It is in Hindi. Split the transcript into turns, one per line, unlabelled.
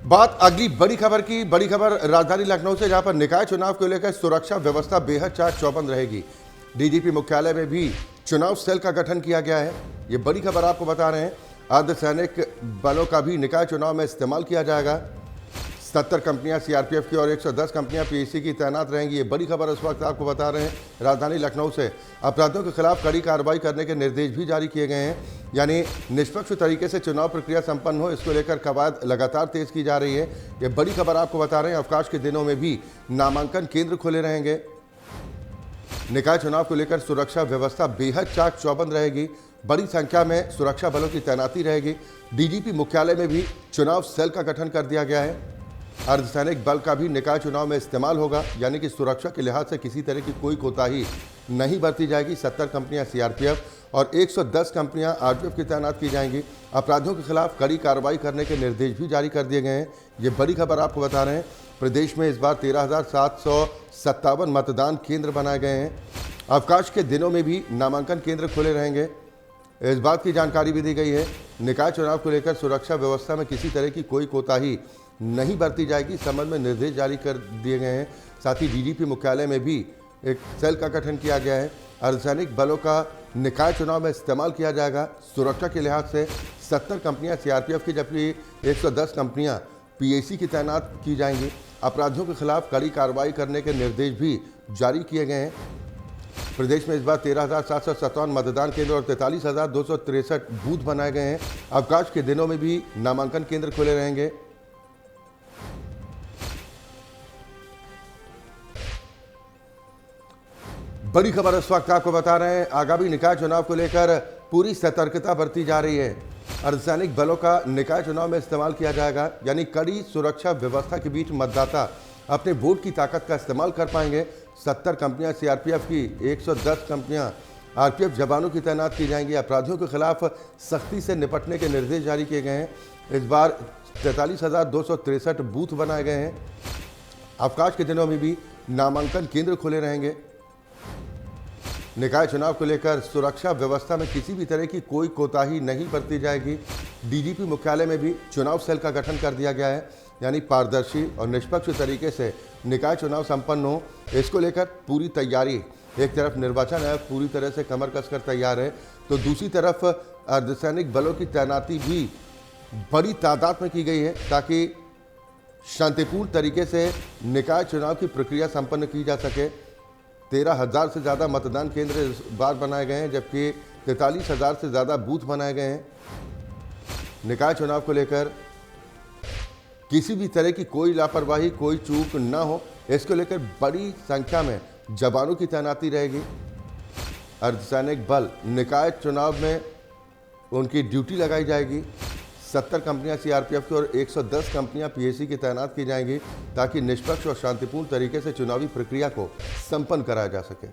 बात अगली बड़ी खबर की। बड़ी खबर राजधानी लखनऊ से, जहां पर निकाय चुनाव को लेकर सुरक्षा व्यवस्था बेहद चाक चौबंद रहेगी। डीजीपी मुख्यालय में भी चुनाव सेल का गठन किया गया है। ये बड़ी खबर आपको बता रहे हैं। अर्धसैनिक बलों का भी निकाय चुनाव में इस्तेमाल किया जाएगा। 70 कंपनियां सीआरपीएफ की और 110 कंपनियां पीएसी की तैनात रहेंगी। ये बड़ी खबर इस वक्त आपको बता रहे हैं राजधानी लखनऊ से। अपराधियों के खिलाफ कड़ी कार्रवाई करने के निर्देश भी जारी किए गए हैं, यानी निष्पक्ष तरीके से चुनाव प्रक्रिया संपन्न हो, इसको लेकर कवायद लगातार तेज की जा रही है। ये बड़ी खबर आपको बता रहे हैं। अवकाश के दिनों में भी नामांकन केंद्र खुले रहेंगे। निकाय चुनाव को लेकर सुरक्षा व्यवस्था बेहद चाक चौबंद रहेगी। बड़ी संख्या में सुरक्षा बलों की तैनाती रहेगी। डीजीपी मुख्यालय में भी चुनाव सेल का गठन कर दिया गया है। अर्धसैनिक बल का भी निकाय चुनाव में इस्तेमाल होगा, यानी कि सुरक्षा के लिहाज से किसी तरह की कोई कोताही नहीं बरती जाएगी। 70 कंपनियां सीआरपीएफ और 110 कंपनियां आरपीएफ की तैनात की जाएंगी। अपराधियों के खिलाफ कड़ी कार्रवाई करने के निर्देश भी जारी कर दिए गए हैं। ये बड़ी खबर आपको बता रहे हैं। प्रदेश में इस बार 13,757 मतदान केंद्र बनाए गए हैं। अवकाश के दिनों में भी नामांकन केंद्र खुले रहेंगे। इस बात की जानकारी भी दी गई है, निकाय चुनाव को लेकर सुरक्षा व्यवस्था में किसी तरह की कोई कोताही नहीं बरती जाएगी। इस संबंध में निर्देश जारी कर दिए गए हैं। साथ ही डीजीपी मुख्यालय में भी एक सेल का गठन किया गया है। अर्धसैनिक बलों का निकाय चुनाव में इस्तेमाल किया जाएगा। सुरक्षा के लिहाज से 70 कंपनियां सीआरपीएफ की, जबकि 110 कंपनियां पीएसी की तैनात की जाएंगी। अपराधियों के खिलाफ कड़ी कार्रवाई करने के निर्देश भी जारी किए गए हैं। प्रदेश में इस बार 13,757 मतदान केंद्र और 43,263 बूथ बनाए गए हैं। अवकाश के दिनों में भी नामांकन केंद्र खुले रहेंगे। बड़ी खबर इस वक्त आपको बता रहे हैं। आगामी निकाय चुनाव को लेकर पूरी सतर्कता बरती जा रही है। अर्धसैनिक बलों का निकाय चुनाव में इस्तेमाल किया जाएगा, यानी कड़ी सुरक्षा व्यवस्था के बीच मतदाता अपने वोट की ताकत का इस्तेमाल कर पाएंगे। 70 कंपनियां सीआरपीएफ की, 110 कंपनियां आरपीएफ जवानों की तैनात की जाएंगी। अपराधियों के खिलाफ सख्ती से निपटने के निर्देश जारी किए गए हैं। इस बार 43,263 बूथ बनाए गए हैं। अवकाश के दिनों में भी नामांकन केंद्र खुले रहेंगे। निकाय चुनाव को लेकर सुरक्षा व्यवस्था में किसी भी तरह की कोई कोताही नहीं बरती जाएगी। डीजीपी मुख्यालय में भी चुनाव सेल का गठन कर दिया गया है, यानी पारदर्शी और निष्पक्ष तरीके से निकाय चुनाव संपन्न हो, इसको लेकर पूरी तैयारी। एक तरफ निर्वाचन आयोग पूरी तरह से कमर कसकर तैयार है, तो दूसरी तरफ अर्धसैनिक बलों की तैनाती भी बड़ी तादाद में की गई है, ताकि शांतिपूर्ण तरीके से निकाय चुनाव की प्रक्रिया संपन्न की जा सके। 13,000 से ज़्यादा मतदान केंद्र इस बार बनाए गए हैं, जबकि 43,000 से ज़्यादा बूथ बनाए गए हैं। निकाय चुनाव को लेकर किसी भी तरह की कोई लापरवाही, कोई चूक ना हो, इसको लेकर बड़ी संख्या में जवानों की तैनाती रहेगी। अर्धसैनिक बल निकाय चुनाव में उनकी ड्यूटी लगाई जाएगी। 70 कंपनियां सीआरपीएफ की और 110 कंपनियां पीएसी की तैनात की जाएंगी, ताकि निष्पक्ष और शांतिपूर्ण तरीके से चुनावी प्रक्रिया को संपन्न कराया जा सके।